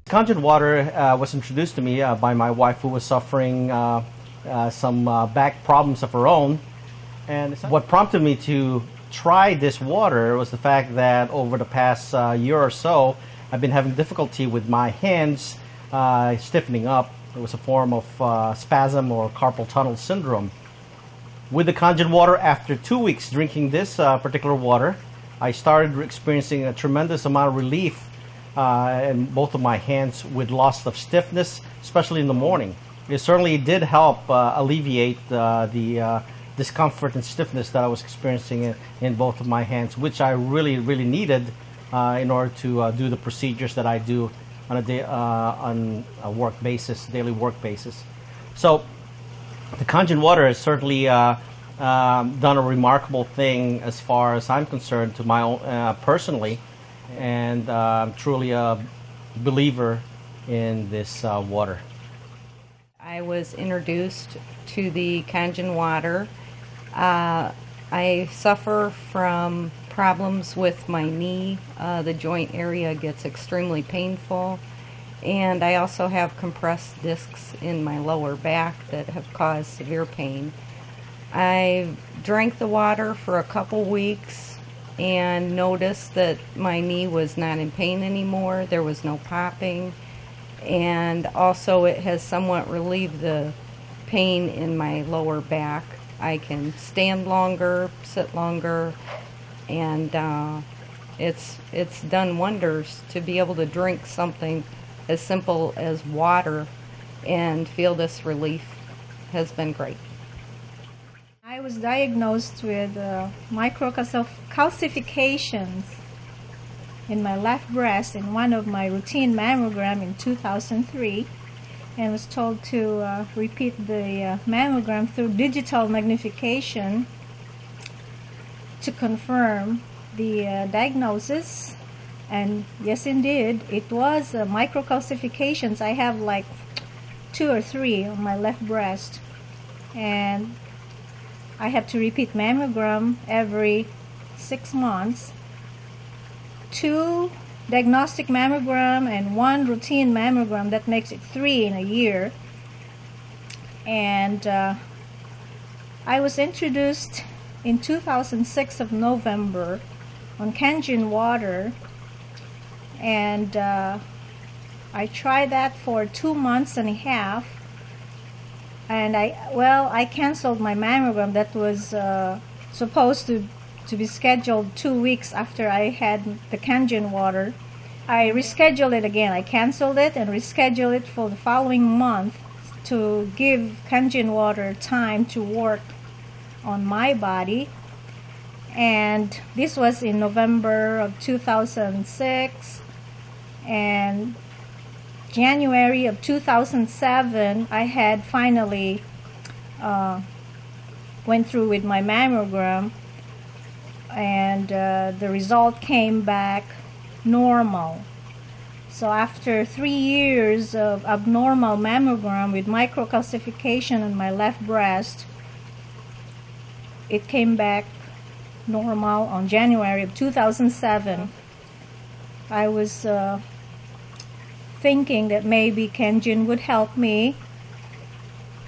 Kangen water was introduced to me by my wife, who was suffering some back problems of her own. And what prompted me to try this water was the fact that over the past year or so, I've been having difficulty with my hands stiffening up. It was a form of spasm or carpal tunnel syndrome. With the Kangen water, after 2 weeks drinking this particular water, I started experiencing a tremendous amount of relief in both of my hands with loss of stiffness, especially in the morning. It certainly did help alleviate the discomfort and stiffness that I was experiencing in both of my hands, which I really needed in order to do the procedures that I do on a work basis, daily work basis. So the Kangen water has certainly done a remarkable thing as far as I'm concerned to my own personally, and I'm truly a believer in this water. I was introduced to the Kangen water. I suffer from problems with my knee. The joint area gets extremely painful, and I also have compressed discs in my lower back that have caused severe pain. I drank the water for a couple weeks and noticed that my knee was not in pain anymore. There was no popping, and also it has somewhat relieved the pain in my lower back. I can stand longer, sit longer, and it's done wonders to be able to drink something as simple as water and feel this relief. Has been great. I was diagnosed with microcalcifications in my left breast in one of my routine mammogram in 2003, and was told to repeat the mammogram through digital magnification to confirm the diagnosis. And yes, indeed, it was microcalcifications. I have like 2 or 3 on my left breast, and I have to repeat mammogram every 6 months. 2 diagnostic mammogram and 1 routine mammogram. That makes it 3 in a year. And I was introduced in 2006 of November on Kangen water, and I tried that for 2 months and a half, and I canceled my mammogram that was supposed to be scheduled 2 weeks after I had the Kangen water. I rescheduled it again. I canceled it and rescheduled it for the following month to give Kangen water time to work on my body. And this was in November of 2006, and January of 2007 I had finally went through with my mammogram, and the result came back normal. So after 3 years of abnormal mammogram with microcalcification on my left breast, it came back normal on January of 2007. I was thinking that maybe Kangen would help me,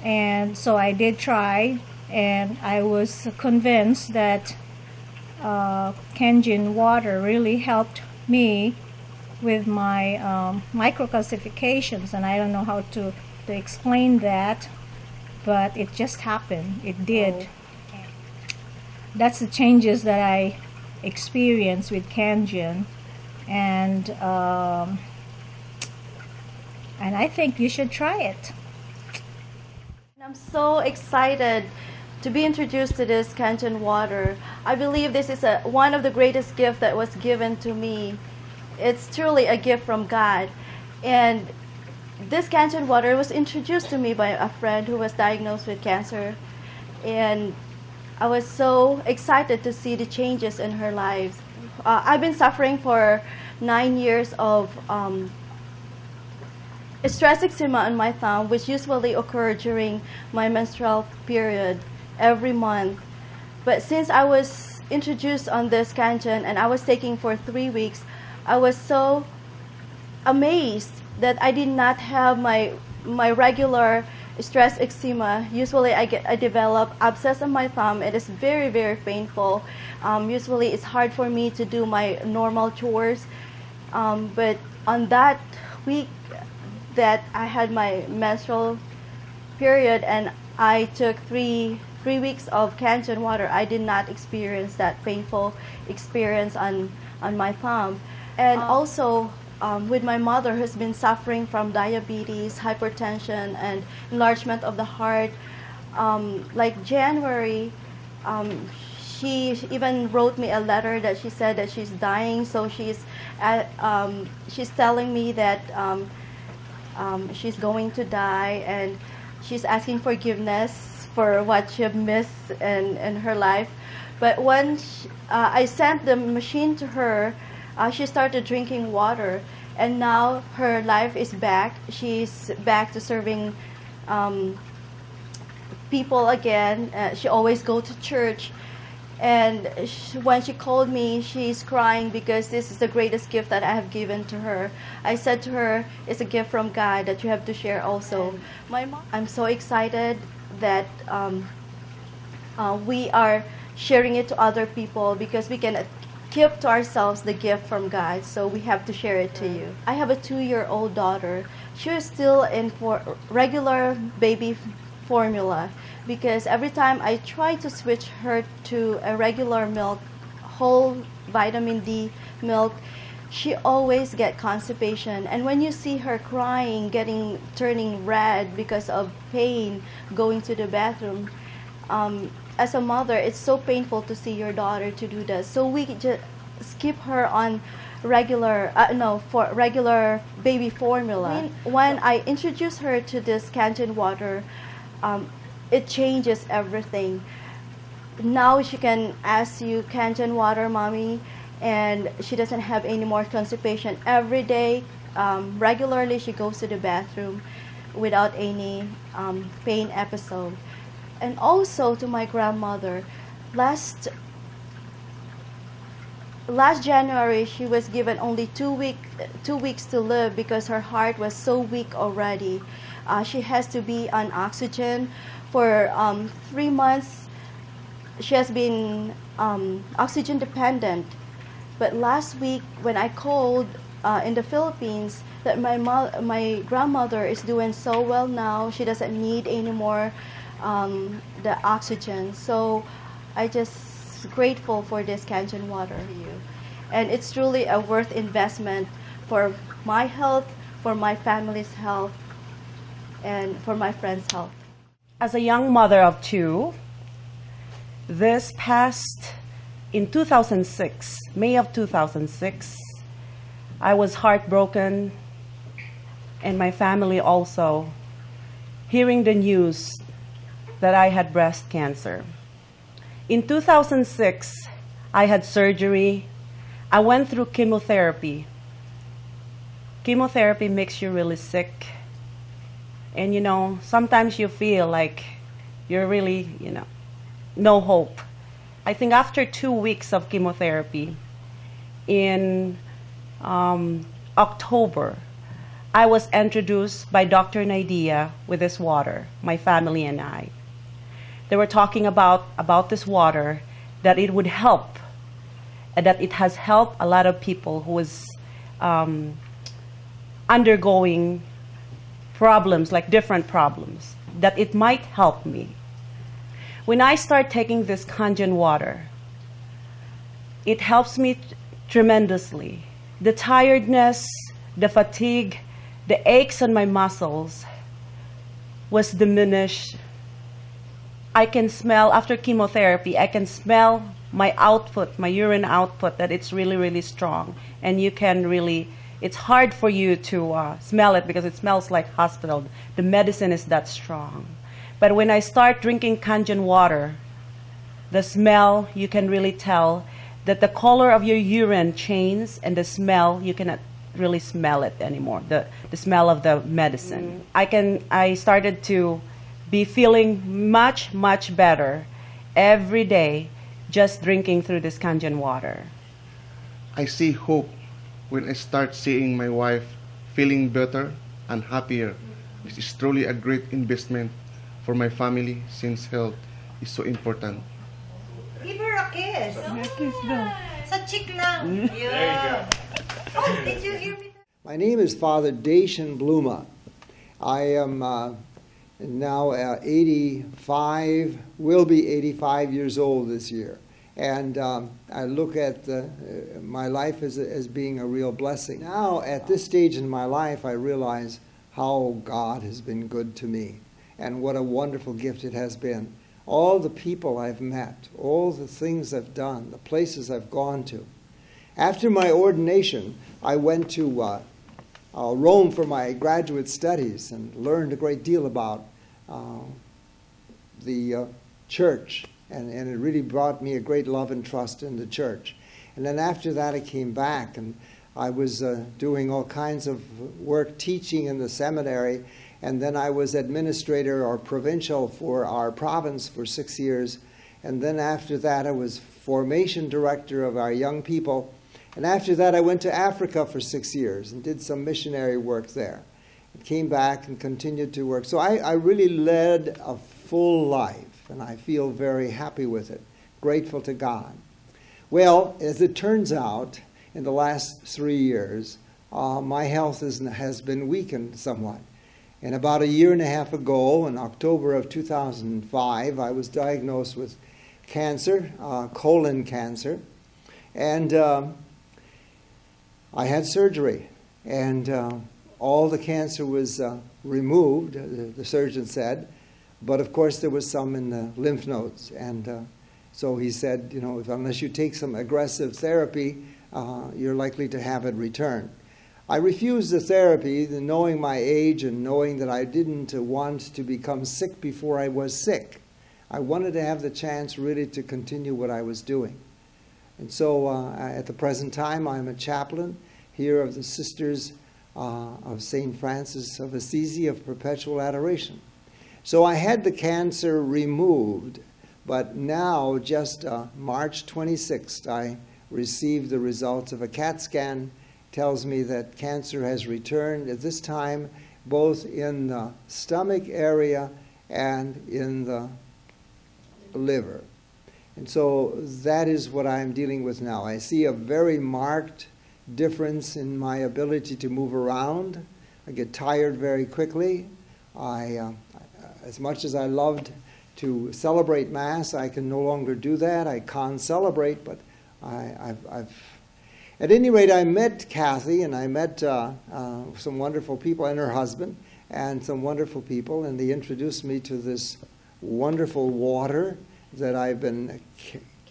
and so I did try, and I was convinced that Kangen water really helped me with my microcalcifications, and I don't know how to explain that, but it just happened. It did. That's the changes that I experienced with Kangen, and I think you should try it. I'm so excited to be introduced to this Kangen water. I believe this is one of the greatest gifts that was given to me. It's truly a gift from God. And this Kangen water was introduced to me by a friend who was diagnosed with cancer. And I was so excited to see the changes in her life. I've been suffering for 9 years of stress eczema on my thumb, which usually occurred during my menstrual period every month. But since I was introduced on this Kangen and I was taking for 3 weeks, I was so amazed that I did not have my regular stress eczema. Usually I develop abscess on my thumb. It is very, very painful. Usually it's hard for me to do my normal chores. But on that week that I had my menstrual period and I took three weeks of Kangen water, I did not experience that painful experience on my thumb. And also with my mother, who's been suffering from diabetes, hypertension, and enlargement of the heart, like January, she even wrote me a letter that she said that she's dying. So she's telling me that she's going to die, and she's asking forgiveness for what she missed in her life. But when I sent the machine to her, she started drinking water, and now her life is back. She's back to serving people again. She always go to church, and when she called me, she's crying because this is the greatest gift that I have given to her. I said to her, it's a gift from God that you have to share also. My mom, I'm so excited that we are sharing it to other people, because we can keep to ourselves the gift from God, so we have to share it to you. I have a 2-year-old daughter. She is still in for regular baby formula, because every time I try to switch her to a regular milk, whole vitamin D milk, she always get constipation. And when you see her crying, turning red because of pain, going to the bathroom, as a mother, it's so painful to see your daughter to do that. So we just skip her on regular baby formula. When I introduce her to this Kangen water, it changes everything. Now she can ask you, Kangen water, mommy, and she doesn't have any more constipation. Every day, regularly, she goes to the bathroom without any pain episode. And also to my grandmother, last January, she was given only 2 weeks to live because her heart was so weak already. She has to be on oxygen for 3 months. She has been oxygen dependent. But last week, when I called in the Philippines, that my grandmother is doing so well now, she doesn't need any more the oxygen. So I just grateful for this Kangen water to you, and it's truly a worth investment for my health, for my family's health, and for my friends' health. As a young mother of 2, in 2006, May of 2006, I was heartbroken, and my family also, hearing the news that I had breast cancer. In 2006, I had surgery. I went through chemotherapy. Chemotherapy makes you really sick. And sometimes you feel like you're really, no hope. I think after 2 weeks of chemotherapy, in October, I was introduced by Dr. Nidia with this water, my family and I. They were talking about this water, that it would help, and that it has helped a lot of people who was undergoing problems, like different problems, that it might help me. When I start taking this Kangen water, it helps me tremendously. The tiredness, the fatigue, the aches on my muscles was diminished. I can smell, after chemotherapy, I can smell my output, my urine output, that it's really, really strong. And you can really, it's hard for you to smell it because it smells like hospital. The medicine is that strong. But when I start drinking Kangen water, the smell, you can really tell that the color of your urine changes, and the smell, you cannot really smell it anymore, the smell of the medicine. I started to be feeling much, much better every day just drinking through this Kangen water. I see hope when I start seeing my wife feeling better and happier. This is truly a great investment for my family since health is so important. Give her a kiss. Sa cheek lang. Yeah. Oh, did you hear me? My name is Father Dacian Bluma. I am now 85, will be 85 years old this year. And I look at my life as being a real blessing. Now, at this stage in my life, I realize how God has been good to me and what a wonderful gift it has been. All the people I've met, all the things I've done, the places I've gone to. After my ordination, I went to Rome for my graduate studies and learned a great deal about the church. And it really brought me a great love and trust in the church. And then after that, I came back, and I was doing all kinds of work teaching in the seminary. And then I was administrator or provincial for our province for 6 years. And then after that, I was formation director of our young people. And after that, I went to Africa for 6 years and did some missionary work there. And came back and continued to work. So I really led a full life. And I feel very happy with it, grateful to God. Well, as it turns out, in the last 3 years, my health has been weakened somewhat. And about 1.5 years ago, in October of 2005, I was diagnosed with cancer, colon cancer. And I had surgery. And all the cancer was removed, the surgeon said. But of course, there was some in the lymph nodes. And so he said, you know, unless you take some aggressive therapy, you're likely to have it return. I refused the therapy, knowing my age and knowing that I didn't want to become sick before I was sick. I wanted to have the chance really to continue what I was doing. And so at the present time, I'm a chaplain here of the Sisters of St. Francis of Assisi of Perpetual Adoration. So I had the cancer removed, but now, just March 26th, I received the results of a CAT scan. Tells me that cancer has returned, at this time, both in the stomach area and in the liver. And so that is what I'm dealing with now. I see a very marked difference in my ability to move around. I get tired very quickly. As much as I loved to celebrate Mass, I can no longer do that. I can't celebrate, but at any rate, I met Kathy, and I met some wonderful people, and her husband, and some wonderful people, and they introduced me to this wonderful water that I've been,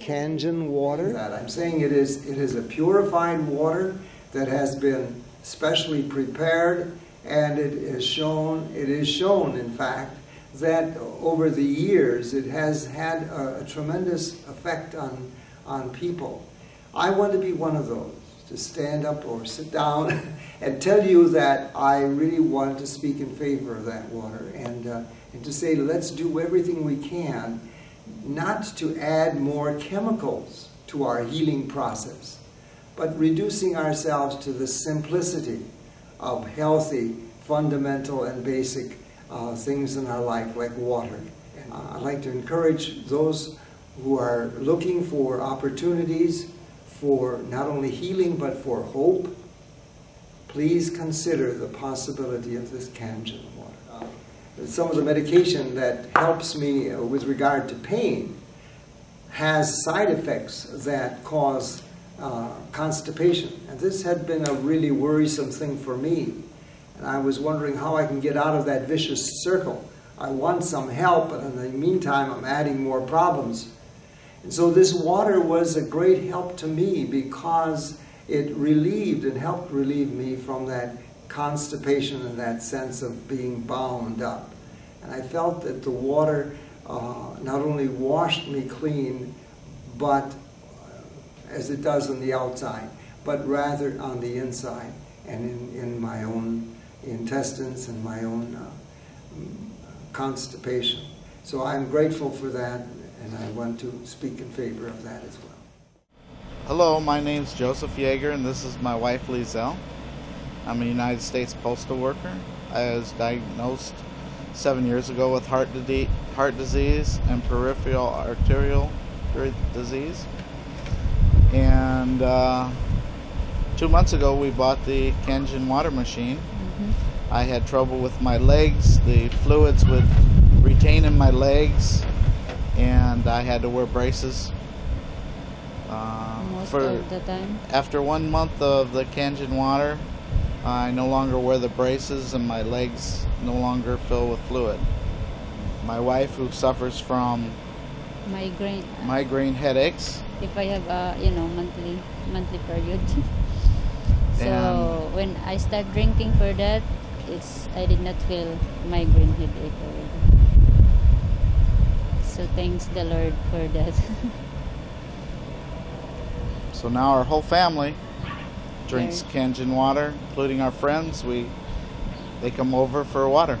Kangen water. I'm saying it is a purified water that has been specially prepared, and it is shown, in fact, that over the years it has had a tremendous effect on people. I want to be one of those, to stand up or sit down and tell you that I really want to speak in favor of that water and to say let's do everything we can not to add more chemicals to our healing process, but reducing ourselves to the simplicity of healthy, fundamental, and basic things in our life, like water. I'd like to encourage those who are looking for opportunities for not only healing but for hope. Please consider the possibility of this Kangen water. Some of the medication that helps me with regard to pain has side effects that cause constipation. And this had been a really worrisome thing for me. And I was wondering how I can get out of that vicious circle. I want some help, but in the meantime, I'm adding more problems. And so this water was a great help to me because it relieved and helped relieve me from that constipation and that sense of being bound up. And I felt that the water not only washed me clean, but as it does on the outside, but rather on the inside and in my own intestines and my own constipation. So I'm grateful for that, and I want to speak in favor of that as well. Hello, my name's Joseph Yeager, and this is my wife, Lizelle. I'm a United States postal worker. I was diagnosed 7 years ago with heart disease and peripheral arterial disease. And 2 months ago we bought the Kangen water machine. I had trouble with my legs. The fluids would retain in my legs, and I had to wear braces. Most of the time. After 1 month of the Kangen water, I no longer wear the braces and my legs no longer fill with fluid. My wife, who suffers from migraine headaches. If I have a monthly period. So And- when I start drinking for that, I did not feel migraine headache already. So thanks the Lord for that. So now our whole family drinks Kangen water, including our friends. They come over for water.